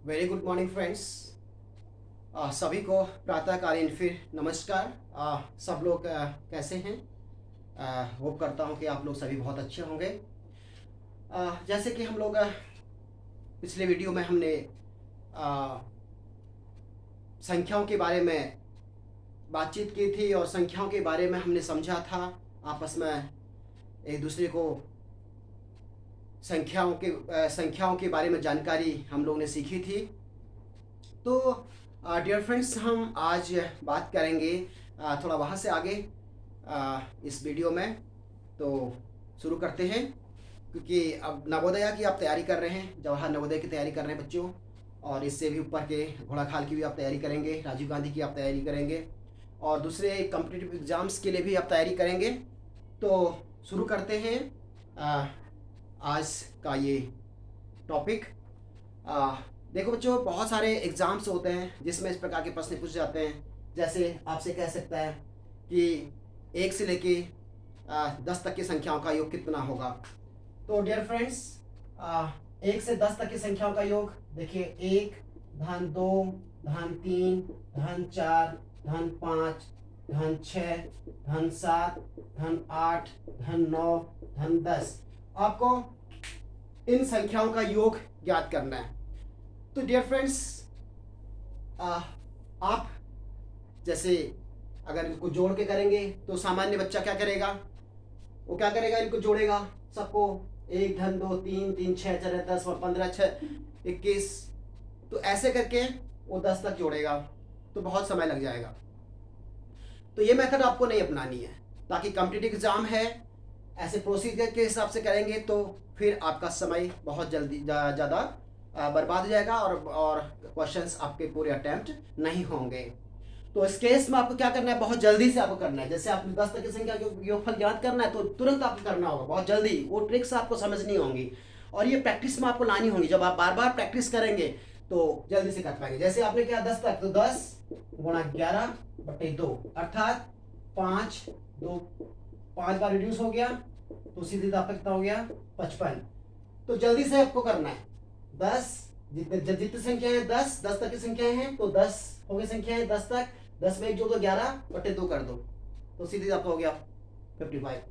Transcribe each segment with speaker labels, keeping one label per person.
Speaker 1: Very good morning friends. सभी को प्रातःकालीन फिर नमस्कार। सब लोग कैसे हैं? होप करता हूं कि आप लोग सभी बहुत अच्छे होंगे। जैसे कि हम लोग पिछले वीडियो में हमने आ, संख्याओं के बारे में बातचीत की थी और संख्याओं के बारे में हमने समझा था। आपस में एक दूसरे को संख्याओं के बारे में जानकारी हम लोग ने सीखी थी। तो डियर फ्रेंड्स, हम आज बात करेंगे थोड़ा वहाँ से आगे इस वीडियो में। तो शुरू करते हैं, क्योंकि अब नवोदया की आप तैयारी कर रहे हैं, जवाहर नवोदय की तैयारी कर रहे हैं बच्चों, और इससे भी ऊपर के घोड़ाखाल की भी आप तैयारी करेंगे, राजीव गांधी की आप तैयारी करेंगे, और दूसरे कॉम्पिटिटिव एग्ज़ाम्स के लिए भी आप तैयारी करेंगे। तो शुरू करते हैं आज का ये टॉपिक। देखो बच्चों, बहुत सारे एग्ज़ाम्स होते हैं जिसमें इस प्रकार के प्रश्न पूछे जाते हैं। जैसे आपसे कह सकता है कि 1 से लेके 10 तक की संख्याओं का योग कितना होगा। तो डियर फ्रेंड्स, 1 से 10 तक की संख्याओं का योग देखिए, 1 धन 2 धन 3 धन 4 धन 5 धन 6 धन 7 धन 8 धन 9 धन 10। आपको इन संख्याओं का योग ज्ञात करना है। तो डियर फ्रेंड्स, आप जैसे अगर इनको जोड़ के करेंगे तो सामान्य बच्चा क्या करेगा, वो क्या करेगा, इनको जोड़ेगा सबको। 1 धन 2 3 3 6 4 10 और 15 6 21। तो ऐसे करके वो 10 तक जोड़ेगा, तो बहुत समय लग जाएगा। तो ये मेथड आपको नहीं अपनानी है, ताकि कॉम्पिटिटिव एग्जाम है, ऐसे प्रोसीजर के हिसाब से करेंगे तो फिर आपका समय बहुत जल्दी ज़्यादा बर्बाद हो जाएगा और क्वेश्चंस आपके पूरे अटेम्प्ट नहीं होंगे। तो इस केस में आपको क्या करना है, बहुत जल्दी से आपको करना है। जैसे आपने 10 तक की संख्या योगफल ज्ञात करना है तो तुरंत आपको करना होगा, बहुत जल्दी। वो ट्रिक्स आपको समझनी होंगी और ये प्रैक्टिस में आपको लानी होंगी। जब आप बार बार प्रैक्टिस करेंगे तो जल्दी से कर पाएंगे। जैसे आपने किया 10 तक, तो 10 गुणा 11/2 अर्थात 5 2 5 बार रिड्यूस हो गया, तो सीधे आपका कितना हो गया, 55। तो जल्दी से आपको करना है। 10 जितनी संख्या है, 10 तक की संख्याएं हैं, तो 10 हो गई संख्याएं 10 तक। 10 में 1 जोड़ दो, 11/2 कर दो, तो सीधे आपका हो गया 55।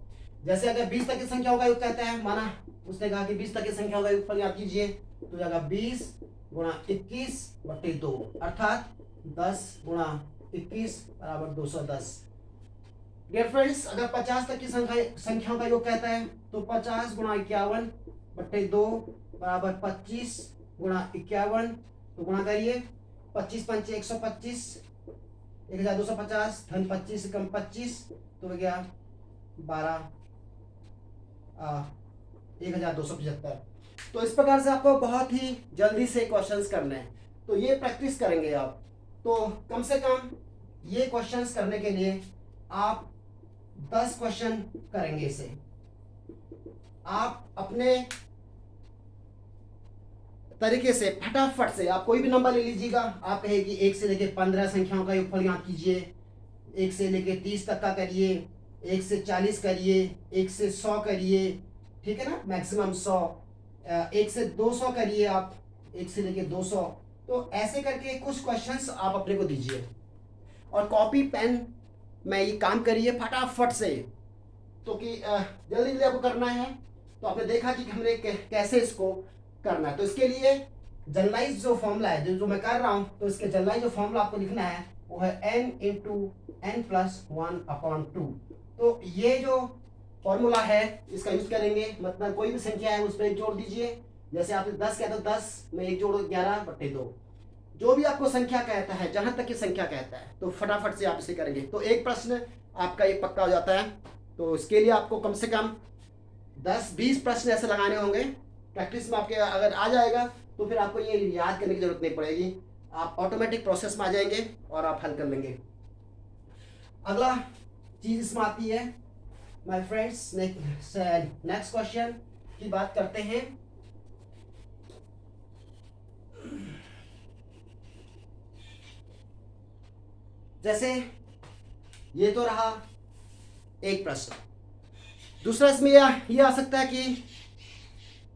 Speaker 1: जैसे अगर 20 तक की संख्याओं का योग कहते हैं, माना उसने कहा कि 20 तक की संख्याओं का योगफल याद कीजिए, तो जाएगा 20 गुणा 21/2 अर्थात 10 गुणा 21 बराबर 210। डियर फ्रेंड्स, अगर 50 तक की संख्याओं का योग कहता है, तो 50 गुणा 51/2 बराबर 25 गुणा 51। तो गुणा करिए, 25 पंचे 125, 1250 धन 25 कम 25, तो हो गया 12,1275। तो इस प्रकार से आपको बहुत ही जल्दी से क्वेश्चंस करने हैं। तो ये प्रैक्टिस करेंगे आप, तो कम से कम ये क्वेश्चंस करने के लिए आप 10 क्वेश्चन करेंगे। इसे आप अपने तरीके से फटाफट से, आप कोई भी नंबर ले लीजिएगा। आप कहे कि 1 से लेके 15 संख्याओं का योगफल याद कीजिए, 1 से लेके 30 तक का करिए, 1 से 40 करिए, 1 से 100 करिए, ठीक है ना, मैक्सिमम 100। 1 से 200 करिए आप, 1 से लेके 200। तो ऐसे करके कुछ क्वेश्चंस आप अपने को दीजिए और कॉपी पेन में ये काम करिए फटाफट से, तो कि जल्दी जल्दी आपको करना है। तो आपने देखा कि हमने कैसे इसको करना है। तो इसके लिए जनरलाइज जो फॉर्मूला है, जो मैं कर रहा हूं, तो इसके जनरलाइज जो फॉर्मूला आपको लिखना है वो है n × n+1/2। तो ये जो फॉर्मूला है इसका यूज करेंगे, मतलब कोई भी संख्या है उस पर एक जोड़ दीजिए। जैसे आपने 10 कहता है, 10 में 1 जोड़ो, 11/2। जो भी आपको संख्या कहता है, जहां तक की संख्या कहता है, तो फटाफट से आप इसे करेंगे, तो एक प्रश्न आपका एक पक्का हो जाता है। तो इसके लिए आपको कम से कम 10-20 प्रश्न ऐसे लगाने होंगे। प्रैक्टिस में आपके अगर आ जाएगा तो फिर आपको ये याद करने की जरूरत नहीं पड़ेगी, आप ऑटोमेटिक प्रोसेस में आ जाएंगे और आप हल कर लेंगे। अगला चीज इसमें आती है माय फ्रेंड्स, नेक्स्ट क्वेश्चन की बात करते हैं। जैसे ये तो रहा एक प्रश्न। दूसरा इसमें यह आ सकता है कि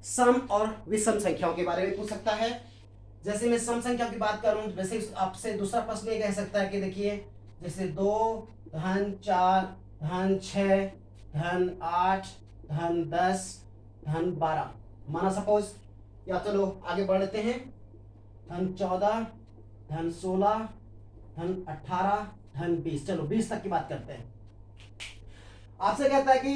Speaker 1: सम और विषम संख्याओं के बारे में पूछ सकता है। जैसे मैं सम संख्या की बात करूं, वैसे आपसे दूसरा प्रश्न ये कह सकता है कि देखिए जैसे 2 धन 4 धन 6 धन 8 धन 10 धन 12, माना सपोज, या चलो आगे बढ़ लेते हैं, धन 14 धन 16 धन 18 धन 20, चलो 20 तक की बात करते हैं। आपसे कहता है कि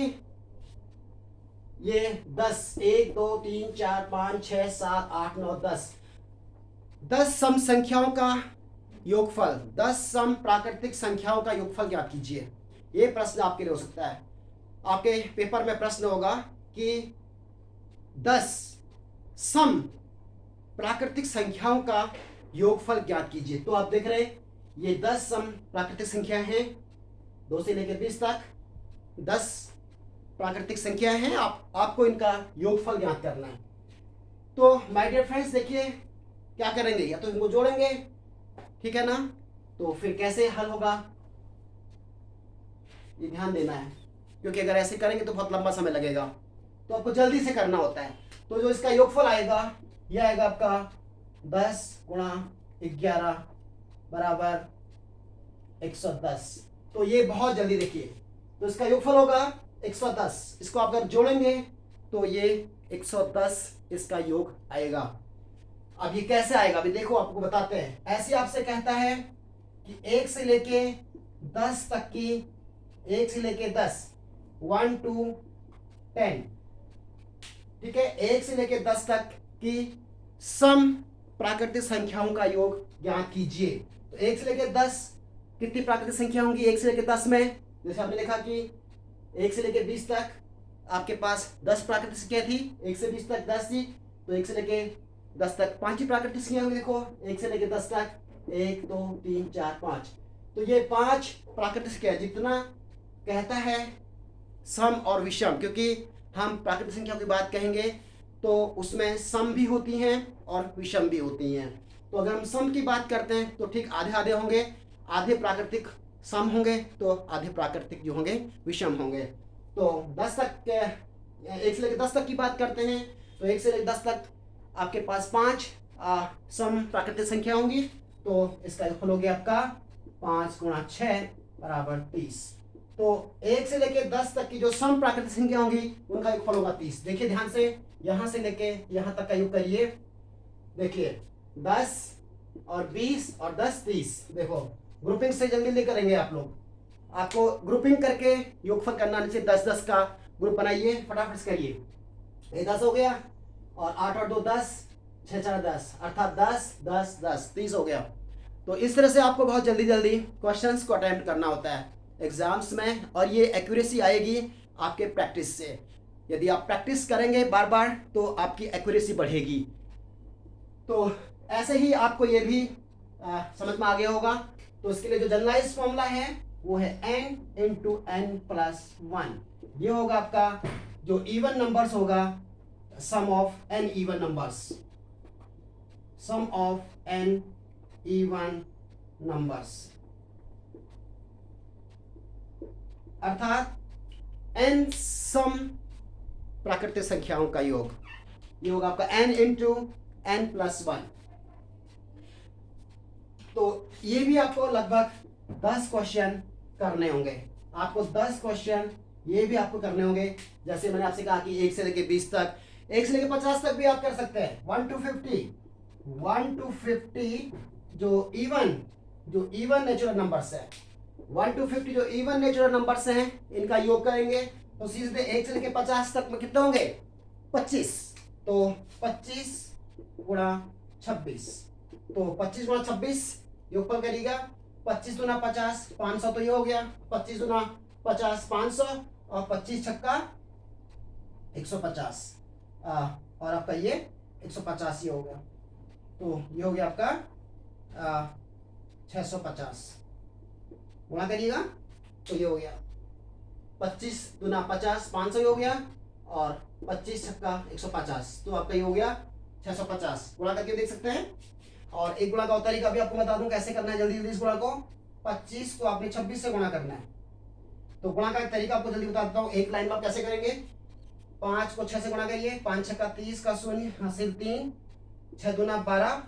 Speaker 1: ये 10 1 2 3 4 5 6 7 8 9 10 सम संख्याओं का योगफल, 10 सम प्राकृतिक संख्याओं का योगफल ज्ञात कीजिए। ये प्रश्न आपके लिए हो सकता है। आपके पेपर में प्रश्न होगा कि 10 सम प्राकृतिक संख्याओं का योगफल ज्ञात कीजिए। तो आप देख रहे हैं ये 10 सम प्राकृतिक संख्या हैं, 2 से लेकर 20 तक 10 प्राकृतिक संख्या हैं। आपको इनका योगफल ज्ञात करना है। तो माय डियर फ्रेंड्स देखिए क्या करेंगे, या तो इनको जोड़ेंगे, ठीक है ना, तो फिर कैसे हल होगा ये ध्यान देना है, क्योंकि अगर ऐसे करेंगे तो बहुत लंबा समय लगेगा, तो आपको जल्दी से करना होता है। तो जो इसका योगफल आएगा यह आएगा आपका 10 गुणा 11 बराबर 110। तो ये बहुत जल्दी देखिए, तो इसका योगफल होगा 110, इसको आप अगर जोड़ेंगे तो ये 110 इसका योग आएगा। अब ये कैसे आएगा अभी देखो, आपको बताते हैं। ऐसे आपसे कहता है कि 1 से लेके 10 तक की, 1 से लेके 10 1 to 10, ठीक है, 1 से लेके 10 तक की सम प्राकृतिक संख्याओं का योग ज्ञात कीजिए। तो 1 से लेके 10 कितनी प्राकृतिक संख्या होंगी 1 से लेके 10 में, जैसे आपने लिखा कि 1 से लेके 20 तक आपके पास 10 प्राकृतिक संख्या थी, 1 से 20 तक 10 थी, तो 1 से लेके 10 तक 5 ही प्राकृतिक संख्या होंगी। देखो 1 से लेके 10 तक 1 2 3 4 5, तो ये 5 प्राकृतिक संख्या, जितना कहता है सम और विषम, क्योंकि हम प्राकृतिक संख्या की बात कहेंगे तो उसमें सम भी होती हैं और विषम भी होती हैं। तो अगर हम सम की बात करते हैं तो ठीक आधे आधे होंगे, आधे प्राकृतिक सम होंगे तो आधे प्राकृतिक जो होंगे विषम होंगे। तो 10 तक 1 से लेकर 10 तक की बात करते हैं, तो 1 से लेकर 10 तक आपके पास 5 सम प्राकृतिक संख्या होंगी। तो इसका योगफल हो गया आपका 5 गुणा 6 बराबर 30। तो 1 से लेके 10 तक की जो सम प्राकृतिक संख्या होंगी उनका योगफल होगा 30। देखिए ध्यान से, यहां से लेके यहां तक का योग करिए। देखिए 10 और 20 और 10 30, देखो ग्रुपिंग से जल्दी करेंगे आप लोग, आपको ग्रुपिंग करके योगफल करना, नीचे 10 10 का ग्रुप बनाइए, फटाफट से करिए। ये 10 हो गया और 8 और 2 10, 6 4 10, अर्थात 10 10 10 30 हो गया। तो इस तरह से आपको बहुत जल्दी जल्दी क्वेश्चंस को अटेम्प्ट करना होता है एग्जाम्स में, और ये एक्यूरेसी आएगी आपके प्रैक्टिस से। यदि आप प्रैक्टिस करेंगे बार बार तो आपकी एक्यूरेसी बढ़ेगी। तो ऐसे ही आपको ये भी समझ में आ गया होगा। तो इसके लिए जो जनरलाइज फॉर्मूला है वो है n into n plus 1। ये होगा आपका जो इवन नंबर्स होगा, sum of n even numbers, sum of n even numbers, अर्थात n सम प्राकृतिक संख्याओं का योग। ये होगा आपका n into n plus 1। तो ये भी आपको लगभग 10 क्वेश्चन करने होंगे, आपको 10 क्वेश्चन ये भी आपको करने होंगे। जैसे मैंने आपसे कहा कि 1 से लेके 20 तक, 1 से लेके 50 तक भी आप कर सकते हैं। 1 to 50 जो इवन नेचुरल नंबर्स है, 1 to 50 जो इवन नेचुरल नंबर्स हैं, इनका योग करेंगे तो सीधे 1 से लेके 50 तक में कितने होंगे 25। तो 25 गुणा 26, तो 25 गुणा 26 योगफल करिएगा। 25 दूना 50, 500, तो ये हो गया 25 दूना 50 500, और 25 छक्का 150, और आपका ये 150 ही हो गया। तो ये हो गया आपका 650, गुणा करिएगा तो ये हो गया 25 दूना 50 500 हो गया, और 25 छक्का 150, तो आपका ये हो गया 650। गुणा करके देख सकते हैं। और एक गुणा का तरीका भी आपको बता दूं कैसे करना है जल्दी जल्दी इस गुणा को। 25 को आपने 26 से गुणा करना है, तो गुणा का तरीका आपको जल्दी बता देता हूँ। एक लाइन में आप कैसे करेंगे, 5 को 6 से गुणा करिए, 5 छक्का 30 का शून्य हासिल 3, 6 दूना 12,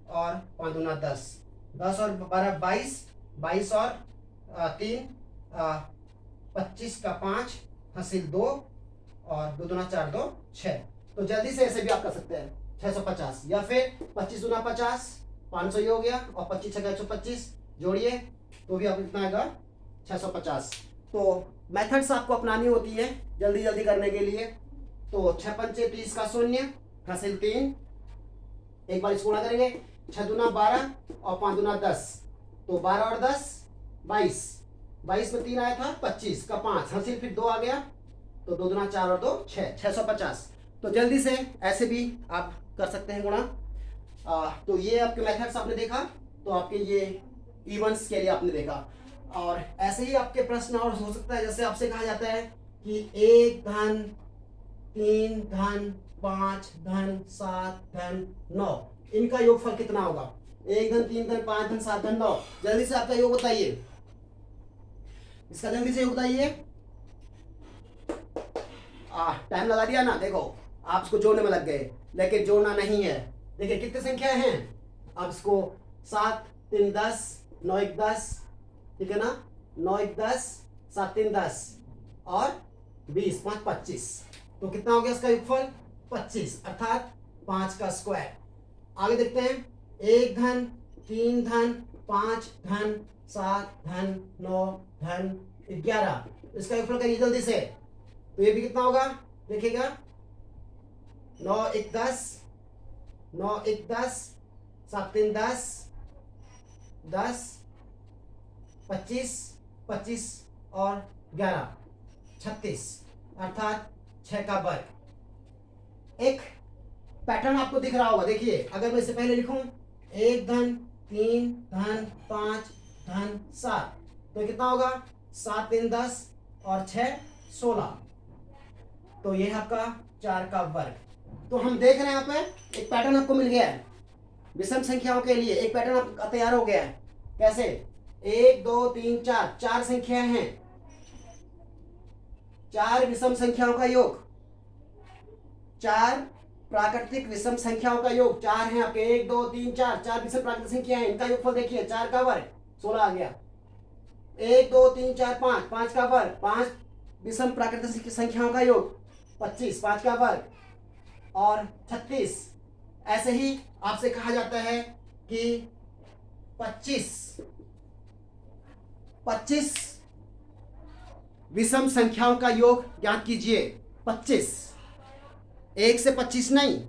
Speaker 1: और 5 दूना 10, 10 और 12 22, 22 और 3 25 का 5 हासिल 2 और 2 दूना 4 2 6। तो जल्दी से ऐसे भी आप कर सकते हैं 650, या फिर 25 दूना 50, 500 ही हो गया, और 25 छक्का 125 जोड़िए तो भी आप इतना आएगा 650। तो मेथड्स आपको अपनानी होती है जल्दी जल्दी करने के लिए। तो 6 पंचे 30 का 0 हासिल 3, एक बार इसको गुणा करेंगे, 6 दूना 12 और 5 दूना 10, तो 12 और 10 22, 22 में 3 आया था, 25 का 5 हासिल फिर 2 आ गया, तो 2 दूना 4 और 2 6, 650। तो जल्दी से ऐसे भी आप कर सकते हैं गुणा। तो ये आपके मेथड्स आपने देखा, तो आपके ये इवेंट्स के लिए आपने देखा। और ऐसे ही आपके प्रश्न और हो सकता है, जैसे आपसे कहा जाता है कि 1 धन 3 धन 5 धन 7 धन 9, इनका योगफल कितना होगा? 1 धन 3 धन 5 धन 7 धन 9, जल्दी से आपका योग बताइए, इसका जल्दी से योग बताइए। टाइम लगा दिया ना, देखो आप इसको जोड़ने में लग गए, लेकिन जोड़ना नहीं है। देखिए कितनी संख्या है, अब इसको 7 3 10, 9 1 10, ठीक है ना, 9 1 10, 7 3 10 और 20 5 25, तो कितना हो गया इसका योगफल? 25, अर्थात 5 का स्क्वायर। आगे देखते हैं, 1 धन 3 धन 5 धन 7 धन 9 धन 11, इसका योगफल करिए जल्दी से। तो ये भी कितना होगा देखिएगा, 9 1 10, 9 1 10, 7 3 10, 10 25 25 और 11 36, अर्थात 6 का वर्ग। एक पैटर्न आपको दिख रहा होगा, देखिए अगर मैं इससे पहले लिखूं 1 धन 3 धन 5 धन 7, तो कितना होगा? 7 3 10 और 6 16, तो ये आपका 4 का वर्ग। तो हम देख रहे हैं यहाँ पे एक पैटर्न आपको मिल गया है विषम संख्याओं के लिए, एक पैटर्न आपका तैयार हो गया है। कैसे? 1 2 3 4, 4 संख्याएं हैं, 4 विषम संख्याओं का योग, 4 प्राकृतिक विषम संख्याओं का योग, 4 हैं आपके, 1 2 3 4, 4 विषम प्राकृतिक संख्या है, इनका योगफल देखिए, 4 का वर्ग 16 आ गया। 1 2 3 4 5, 5 का वर्ग, 5 विषम प्राकृतिक संख्याओं का योग 25, 5 का वर्ग और 36। ऐसे ही आपसे कहा जाता है कि 25 विषम संख्याओं का योग ज्ञात कीजिए। 25, 1 से 25 नहीं,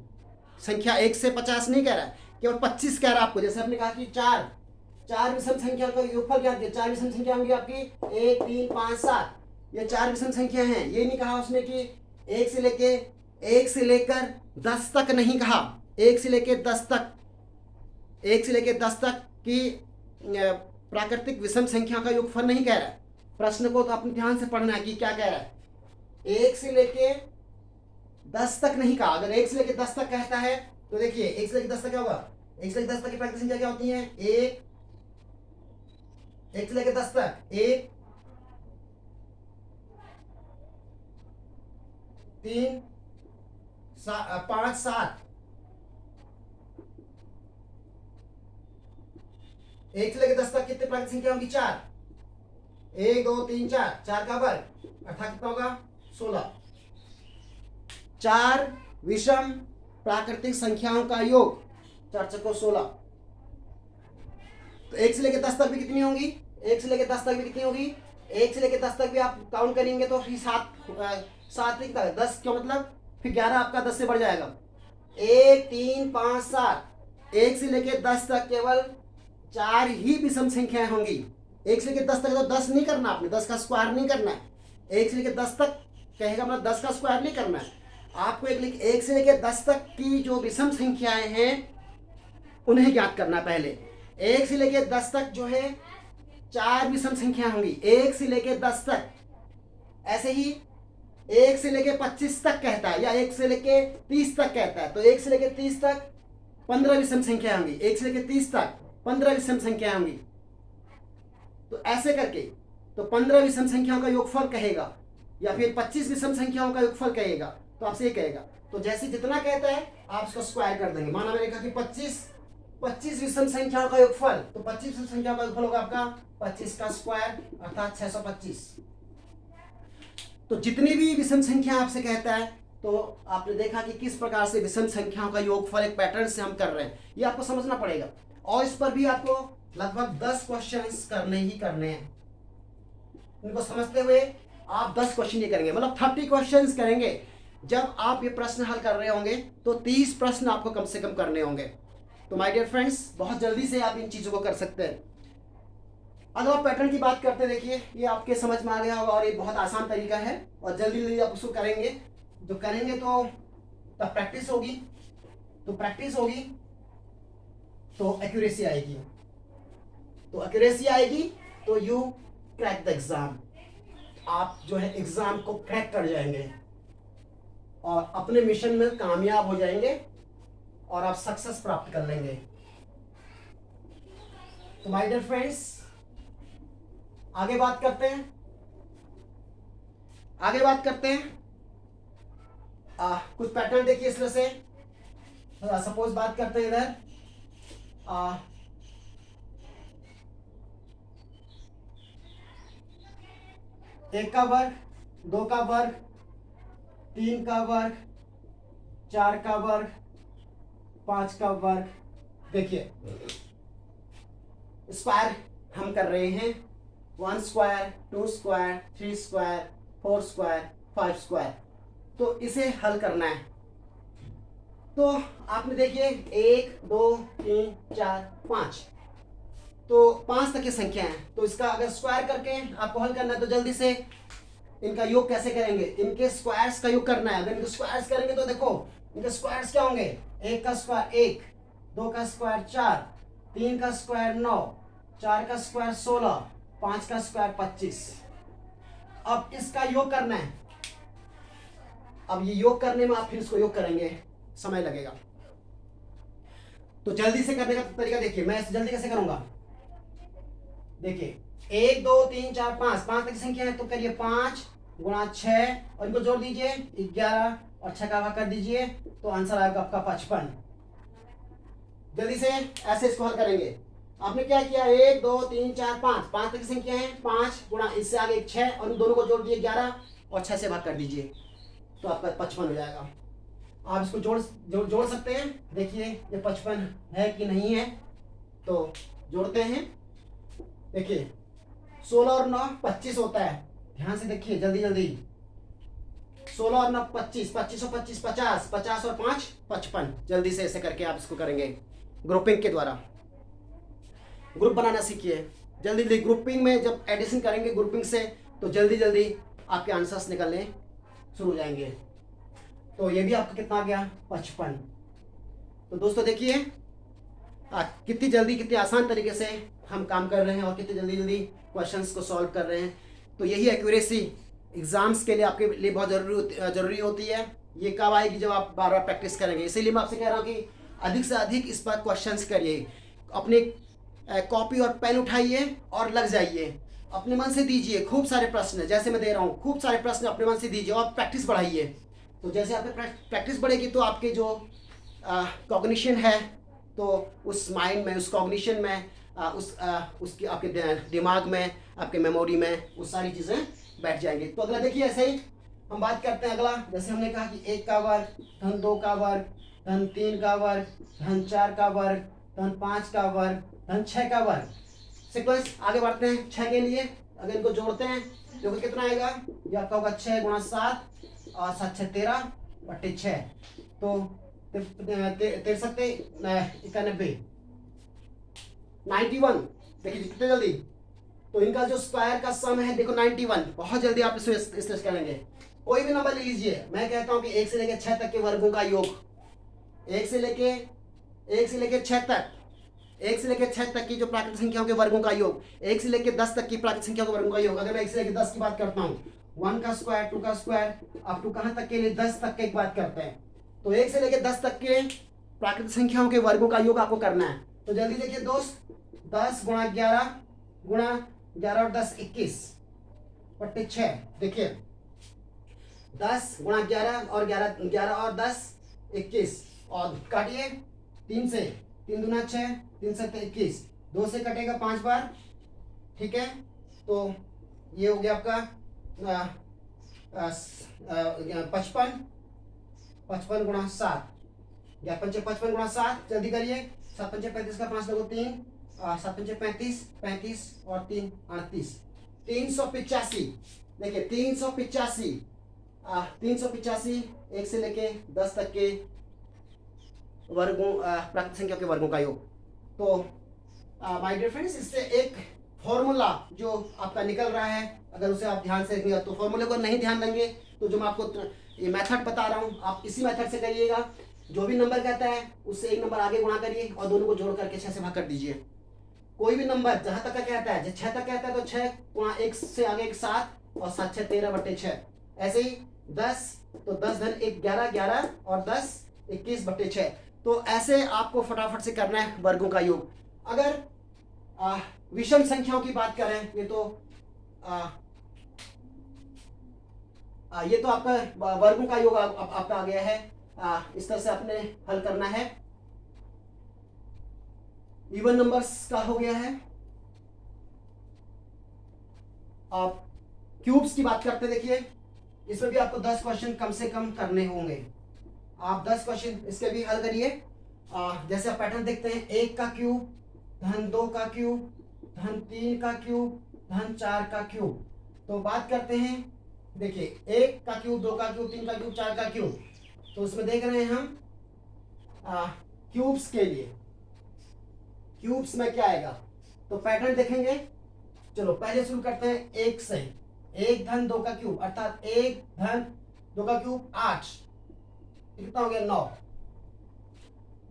Speaker 1: संख्या 1 से 50 नहीं कह रहा है, केवल 25 कह रहा है आपको। जैसे आपने कहा कि 4 विषम संख्या का योगफल ज्ञात कीजिए, 4 विषम संख्या होंगी आपकी 1 3 5 7, ये 4 विषम संख्या हैं। ये नहीं कहा उसने कि 1 से लेकर 10 तक नहीं कहा, 1 से लेकर 10 तक, 1 से लेकर 10 तक की प्राकृतिक विषम संख्या का योगफल नहीं कह रहा है। प्रश्न को तो आपने ध्यान से पढ़ना है कि क्या कह रहा है। 1 से लेके 10 तक नहीं कहा। अगर 1 से लेके 10 तक कहता है तो देखिए 1 से लेके 10 तक क्या होगा, 1 से लेके 10 तक की प्राकृतिक संख्या क्या होती है? 1 से लेके 10 तक 1 3 5 7, 1 से लेके 10 तक कितने प्राकृतिक संख्या होंगी? 4, 1 2 3 4, 4 का वर्ग अर्थात कितना होगा? 16। 4 विषम प्राकृतिक संख्याओं का योग 4 चौको 16। तो 1 से लेके 10 तक भी कितनी होंगी? 1 से लेके 10 तक भी कितनी होगी? 1 से लेके 10 तक भी आप काउंट करेंगे तो फिर 7 लिखता है, 10 का मतलब फिर 11 आपका 10 से बढ़ जाएगा। 1 3 5 7, 1 से लेके 10 तक केवल 4 ही विषम संख्याएं होंगी। 1 से लेके 10 तक तो 10 नहीं करना आपने, 10 का स्क्वायर नहीं करना है। 1 से लेके 10 तक कहेगा मतलब 10 का स्क्वायर नहीं करना है आपको। 1 से लेके 10 तक की जो विषम संख्याएं हैं उन्हें ज्ञात करना पहले। 1 से लेके 10 तक जो है 4 विषम संख्या होंगी, 1 से लेके 10 तक। ऐसे ही 1 से लेके 25 तक कहता है या 1 से लेके 30 तक कहता है, तो 1 से लेके 30 तक 15 विषम संख्या होंगी, 1 से लेके 30 तक 15 विषम संख्या होंगी। तो ऐसे करके तो 15 विषम संख्याओं का योगफल कहेगा या फिर 25 विषम संख्याओं का योगफल कहेगा, तो आपसे ये कहेगा। तो जैसे जितना कहता है आप उसका स्क्वायर कर देंगे। माना मैंने कहा कि 25 25 विषम संख्याओं का योगफल, तो 25 विषम संख्याओं का योगफल होगा आपका 25 का स्क्वायर अर्थात 625। तो जितनी भी विषम संख्या आपसे कहता है तो आपने देखा कि किस प्रकार से विषम संख्याओं का योगफल एक पैटर्न से हम कर रहे हैं, ये आपको समझना पड़ेगा। और इस पर भी आपको लगभग 10 क्वेश्चंस करने ही करने हैं। इनको समझते हुए आप 10 क्वेश्चन ये करेंगे, मतलब 30 क्वेश्चंस करेंगे। जब आप ये प्रश्न हल कर रहे होंगे तो 30 प्रश्न आपको कम से कम करने होंगे। तो माय डियर फ्रेंड्स, बहुत जल्दी से आप इन चीज़ों को कर सकते हैं। अगर आप पैटर्न की बात करते हैं, देखिए ये आपके समझ में आ गया होगा और ये बहुत आसान तरीका है और जल्दी जल्दी आप उसको करेंगे। जो करेंगे तो तब प्रैक्टिस होगी, तो प्रैक्टिस होगी तो एक्यूरेसी आएगी, तो एक्यूरेसी आएगी तो यू क्रैक द एग्जाम। आप जो है एग्जाम को क्रैक कर जाएंगे और अपने मिशन में कामयाब हो जाएंगे और आप सक्सेस प्राप्त कर लेंगे। तो माय डियर फ्रेंड्स, आगे बात करते हैं, आगे बात करते हैं। कुछ पैटर्न देखिए इस तरह से। सपोज बात करते हैं इधर एक का वर्ग, 2 का वर्ग, 3 का वर्ग, 4 का वर्ग, 5 का वर्ग। देखिए स्क्वायर हम कर रहे हैं, 1 square, 2 square, 3 square, 4 square, 5 square. तो इसे हल करना है। तो आपने देखिए 1 2 3 4 5, तो 5 तक की संख्या है। तो इसका अगर स्क्वायर करके आपको हल करना है तो जल्दी से इनका योग कैसे करेंगे, इनके स्क्वायर्स का योग करना है। अगर इनके स्क्वायर्स करेंगे तो देखो इनके स्क्वायर्स क्या होंगे, 1 का स्क्वायर 1, 2 का स्क्वायर 4, 3 का स्क्वायर 9, 4 का स्क्वायर 16, 5 का स्क्वायर 25। अब इसका योग करना है। अब ये योग करने में आप फिर इसको योग करेंगे, समय लगेगा। तो जल्दी से करने का तरीका देखिए, मैं इसे जल्दी कैसे करूंगा। देखिए 1 2 3 4 5, 5 तक की संख्या है तो करिए 5 गुणा 6 और इनको जोड़ दीजिए 11 और 6 का भाग कर दीजिए, तो आंसर आएगा आपका 55। जल्दी से ऐसे इसको हल करेंगे। आपने क्या किया, 1 2 3 4 5, 5 तक की संख्या है, 5 गुणा इससे आगे 6 और इन दोनों को जोड़ दिए 11 और 6 से भाग कर दीजिए, तो आपका 55 हो जाएगा। आप इसको जोड़ सकते हैं। देखिए ये 55 है कि नहीं है, तो जोड़ते हैं। देखिए 16 और 9 25 होता है, ध्यान से देखिए जल्दी जल्दी। 16 और 9 25, 25 और 25 50, 50 और 5 55। जल्दी से ऐसे करके आप इसको करेंगे ग्रुपिंग के द्वारा। ग्रुप बनाना सीखिए जल्दी जल्दी। ग्रुपिंग में जब एडिशन करेंगे ग्रुपिंग से तो जल्दी जल्दी आपके आंसर्स निकलने शुरू हो जाएंगे। तो ये भी आपका कितना आ गया, 55। तो दोस्तों देखिए कितनी जल्दी कितनी आसान तरीके से हम काम कर रहे हैं और कितनी जल्दी जल्दी क्वेश्चंस को सॉल्व कर रहे हैं। तो यही एक्यूरेसी एग्जाम्स के लिए आपके लिए बहुत जरूरी होती है। ये कब आएगी, जब आप बार बार प्रैक्टिस करेंगे। इसीलिए मैं आपसे कह रहा हूँ कि अधिक से अधिक इस पर क्वेश्चंस करिए। अपने कॉपी और पेन उठाइए और लग जाइए, अपने मन से दीजिए खूब सारे प्रश्न, जैसे मैं दे रहा हूँ खूब सारे प्रश्न अपने मन से दीजिए और प्रैक्टिस बढ़ाइए। तो जैसे आपकी प्रैक्टिस बढ़ेगी तो आपके जो कॉग्निशन है, तो उस माइंड में, उस कॉग्निशन में, उसकी आपके दिमाग में, आपके मेमोरी में वो सारी चीज़ें बैठ जाएंगी। तो अगला देखिए ऐसे ही हम बात करते हैं। अगला जैसे हमने कहा कि 1 का वर्ग, धन 2 का वर्ग, धन 3 का वर्ग, धन 4 का वर्ग, धन 5 का वर्ग, धन 6 का वर्ग। सीक्वेंस आगे बढ़ते हैं 6 के लिए। अगर इनको जोड़ते हैं तो कितना आएगा, ये आपका होगा 6 गुणा 7 और 7 6 13 बट्टे 6, तो 93 91 91। देखिए कितने जल्दी। तो इनका जो स्क्वायर का सम है देखो 91। बहुत जल्दी आप इसमें इस करेंगे। कोई भी नंबर ले लीजिए, मैं कहता हूं कि 1 से लेकर 6 तक के वर्गों का योग, 1 से लेकर 6 तक, 1 से लेकर 6 तक की जो प्राकृतिक संख्याओं के वर्गों का योग, 1 से लेकर 10 तक की प्राकृतिक संख्याओं के वर्गों का योग। अगर मैं 1 से लेकर 10 की बात करता हूँ, 1 का स्क्वायर, 2 का स्क्वायर, अप टू कहाँ तक के लिए 10 तक की बात करते हैं। तो 1 से लेकर 10 तक के प्राकृतिक संख्याओं के वर्गों का योग आपको करना है। तो जल्दी देखिए दोस्त, 10 गुणा 11 और 10 21 बट्टे 6। देखिए 10 गुणा 11 और 11 और 10 21 और काटिए 3 से, 3 दूना 6, 3 7 21, 2 से कटेगा 5 बार, ठीक है। तो ये हो गया आपका 55, 55 गुणा 7 या 55 गुणा 7, जल्दी करिए। 7 पंचे 35 का 5 लगो 3, 7 पंचे 35, 35 और 3 38, 385। देखिए 385, 385 1 से लेके 10 तक के वर्गों, प्राकृत संख्या के वर्गों का योग। तो माय डियर फ्रेंड्स, इससे एक फॉर्मूला जो आपका निकल रहा है, अगर उसे आप ध्यान से देखिएगा, तो फॉर्मूले को नहीं ध्यान देंगे तो जो मैं आपको ये मेथड बता रहा हूँ, आप इसी मेथड से करिएगा। जो भी नंबर कहता है उससे एक नंबर आगे गुणा करिए और दोनों को जोड़ करके 6 से भाग कर दीजिए। कोई भी नंबर जहां तक का कहता है, जब 6 तक कहता है तो 6 गुणा 1 से आगे एक 7 और 7 6 13/6। ऐसे ही 10 तो 10 धन 1 11, 11 और 10 21/6। तो ऐसे आपको फटाफट से करना है वर्गों का योग। अगर विषम संख्याओं की बात करें, ये तो आपका वर्गों का योग आपका आ गया है। इस तरह से आपने हल करना है। इवन नंबर्स का हो गया है। आप क्यूब्स की बात करते, देखिए इसमें भी आपको 10 क्वेश्चन कम से कम करने होंगे। आप 10 क्वेश्चन इसके भी हल करिए। जैसे आप पैटर्न देखते हैं, 1 का क्यूब धन 2 का क्यूब धन 3 का क्यूब धन 4 का क्यूब। तो बात करते हैं, देखिए 1 का क्यूब, 2 का क्यूब, 3 का क्यूब, 4 का क्यूब। तो उसमें देख रहे हैं हम क्यूब्स के लिए, क्यूब्स में क्या आएगा, तो पैटर्न देखेंगे। चलो पहले शुरू करते हैं 1 से। 1 धन 2 का क्यूब, अर्थात 1 धन 2 का क्यूब 8, कितना हो गया 9,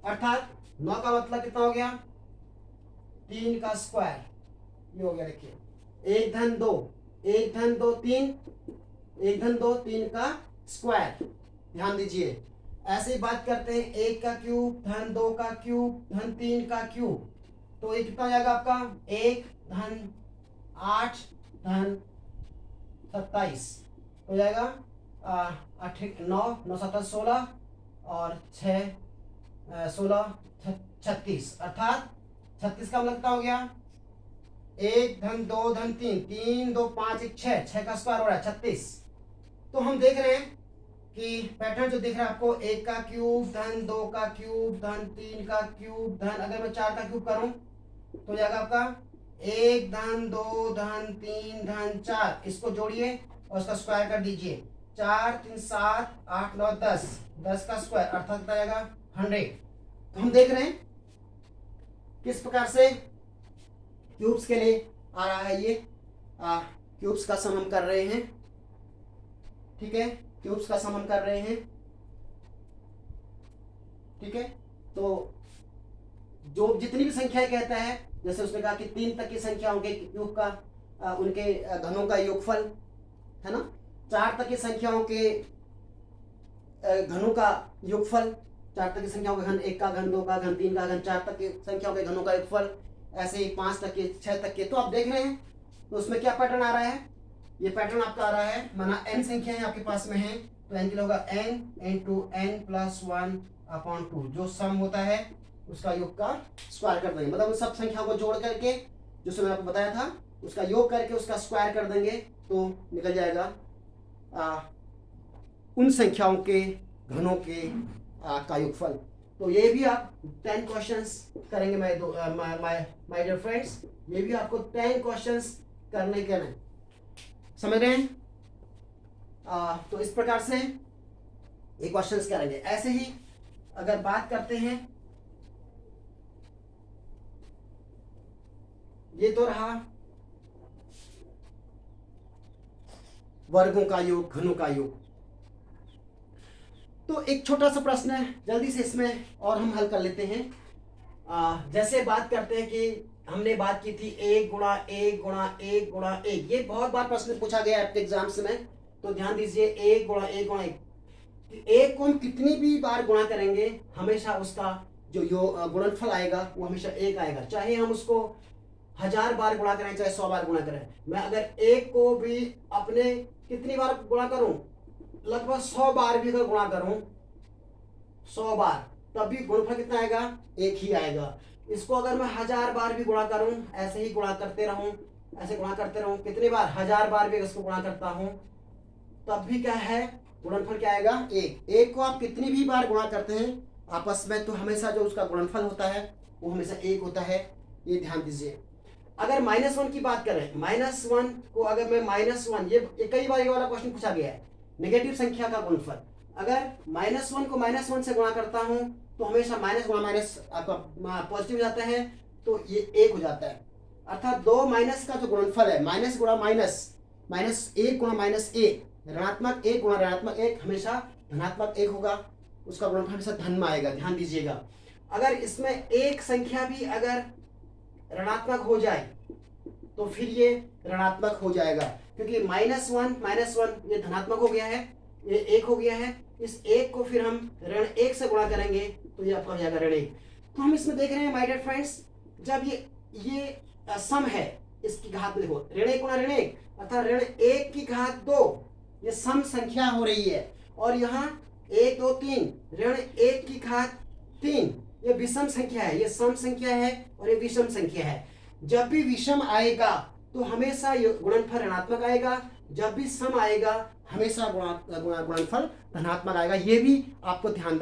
Speaker 1: अर्थात 9 का मतलब कितना हो गया 3 का स्क्वायर, ये हो गया। देखिए 1 धन 2, 1 धन 2 3, 1 धन 2 3 का स्क्वायर, ध्यान दीजिए। ऐसे ही बात करते हैं 1 का क्यूब धन 2 का क्यूब धन 3 का क्यूब। तो ये कितना हो जाएगा आपका 1 धन 8 धन 27 हो जाएगा 9 9 7 16 और 6 16 36, अर्थात 36 का मतलब कितना हो गया 1 धन 2 धन 3, 3 2 5 1 6, 6 का स्क्वायर हो रहा है 36। तो हम देख रहे हैं कि पैटर्न जो दिख रहा है आपको, 1 का क्यूब धन 2 का क्यूब धन 3 का क्यूब धन, अगर मैं 4 का क्यूब करूं तो हो जाएगा आपका 1 धन 2 धन 3 धन 4, इसको जोड़िए और उसका स्क्वायर कर दीजिए। 4 3 7 8 9 10, 10 का स्क्वायर अर्थात कितना आएगा 100। तो हम देख रहे हैं किस प्रकार से क्यूब्स के लिए आ रहा है। ये क्यूब्स का सम हम कर रहे हैं, ठीक है, क्यूब्स का सम हम कर रहे हैं, ठीक है। तो जो जितनी भी संख्याएं कहता है, जैसे उसने कहा कि 3 तक की संख्याओं के क्यूब का उनके घनों का योगफल है ना, 4 तक की संख्याओं के घनों का योगफल, 4 तक की संख्याओं का घन, 1 का घन, 2 का घन, 3 का घन, 4 तक की संख्याओं के घनों का योगफल, ऐसे ही 5 तक के, 6 तक के। तो आप देख रहे हैं तो उसमें क्या पैटर्न आ रहा है, ये पैटर्न आपका आ रहा है, माना n संख्याएं आपके पास में है तो n के लिए होगा n इंटू n प्लस 1/2, जो सम होता है उसका योग का स्क्वायर कर देंगे, मतलब उन सब संख्याओं को जोड़ करके जो मैंने आपको बताया था उसका योग करके उसका स्क्वायर कर देंगे तो निकल जाएगा उन संख्याओं के घनों के का योगफल। तो ये भी आप 10 क्वेश्चंस करेंगे माय डियर फ्रेंड्स, ये भी आपको 10 क्वेश्चंस करने के हैं, समझ रहे हैं। तो इस प्रकार से ये क्वेश्चंस करेंगे। ऐसे ही अगर बात करते हैं, ये तो रहा वर्गों का योग, घनों का योग। तो एक छोटा सा प्रश्न है, जल्दी से इसमें और हम हल कर लेते हैं। जैसे बात करते हैं कि हमने बात की थी 1 गुणा 1 गुणा 1 गुणा 1, ये बहुत बार प्रश्न पूछा गया है आपके एग्जाम्स में, तो ध्यान दीजिए 1 गुणा 1 गुणा 1, 1 को हम कितनी भी बार गुणा करेंगे हमेशा उसका जो गुणनफल आएगा वो हमेशा 1 आएगा, चाहे हम उसको 1000 बार गुणा करें चाहे 100 बार गुणा करें। मैं अगर 1 को भी अपने कितनी बार गुणा करूं, लगभग 100 बार भी अगर गुणा करूं, 100 बार, तब भी गुणनफल कितना आएगा, 1 ही आएगा। इसको अगर मैं 1000 बार भी गुणा करूं, ऐसे ही गुणा करते रहूं, ऐसे गुणा करते रहूं, कितनी बार, 1000 बार भी इसको गुणा करता हूं, तब भी क्या है, गुणनफल क्या आएगा, 1। 1 को आप कितनी भी बार गुणा करते हैं आपस में, तो हमेशा जो उसका गुणनफल होता है वो हमेशा 1 होता है, ये ध्यान दीजिए। अगर -1 की बात करें, -1 को अगर मैं -1, ये कई बार ये वाला क्वेश्चन पूछा गया है, नेगेटिव संख्या का गुणनफल, अगर -1 को -1 से गुणा करता हूं तो हमेशा माइनस गुणा माइनस आपका पॉजिटिव जाता है, तो ये 1 हो जाता है। अर्थात 2 माइनस का जो गुणनफल है, माइनस गुणा माइनस, -1 गुणा -1, ऋणात्मक 1 गुणा ऋणात्मक 1 हमेशा धनात्मक 1 होगा, उसका गुणनफल हमेशा धन में आएगा, ध्यान दीजिएगा। अगर इसमें एक संख्या भी अगर ऋणात्मक हो जाए तो फिर ये ऋणात्मक हो जाएगा, क्योंकि -1 ये धनात्मक हो गया है, ये 1 हो गया है, इस 1 को फिर हम ऋण 1 से गुणा करेंगे तो ये आपका हो जाएगा ऋण 1। तो हम इसमें देख रहे हैं माय डियर फ्रेंड्स, जब ये सम है, इसकी घात देखो, ऋण 1 गुणा ऋण 1 अर्थात ऋण 1 की घात 2, ये सम संख्या हो रही है, और यहाँ 1 2 3 ऋण 1 की घात 3, ये विषम संख्या है, ये सम संख्या है और ये विषम संख्या है। जब भी विषम आएगा तो हमेशा गुणनफल ऋणात्मक आएगा, जब भी सम आएगा हमेशा गुणनफल धनात्मक आएगा, ये भी आपको ध्यान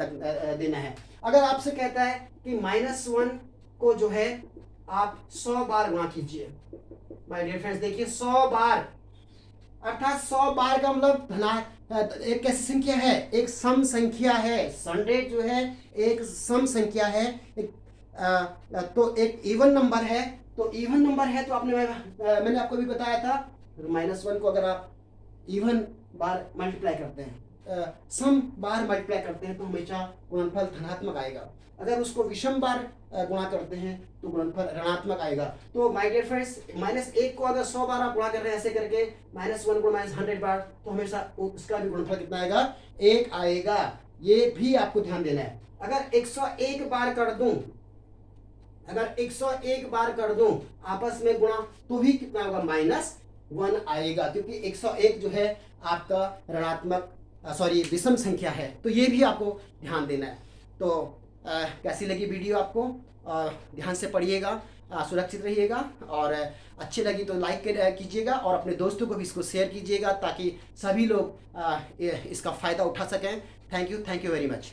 Speaker 1: देना है। अगर आपसे कहता है कि -1 को जो है आप 100 बार गुणा कीजिए, माय डियर फ्रेंड्स देखिए 100 बार, अर्थात 100 बार का मतलब एक कैसी संख्या है, एक सम संख्या है, 100 जो है एक सम संख्या है, तो एक इवन नंबर है, तो इवन नंबर है तो मैंने आपको भी बताया था, -1 को अगर आप इवन बार मल्टीप्लाई करते हैं, सम बार मल्टीप्लाई करते हैं तो हमेशा गुणनफल धनात्मक आएगा, अगर उसको विषम बार गुणा करते हैं तो गुणनफल ऋणात्मक आएगा। तो माय डियर फ्रेंड्स, -1 को अगर 100 बार आप गुणा कर रहे हैं ऐसे करके, -1 को -100 बार, तो हमेशा उसका भी गुणनफल कितना आएगा, 1 आएगा, ये भी आपको ध्यान देना है। अगर 101 बार कर दूं, अगर 101 बार कर दूं आपस में गुणा, तो भी कितना होगा, -1 आएगा, क्योंकि 101 जो है आपका ऋणात्मक विषम संख्या है, तो ये भी आपको ध्यान देना है। तो कैसी लगी वीडियो आपको, ध्यान से पढ़िएगा, सुरक्षित रहिएगा, और अच्छी लगी तो लाइक कीजिएगा और अपने दोस्तों को भी इसको शेयर कीजिएगा ताकि सभी लोग इसका फ़ायदा उठा सकें। Thank you very much.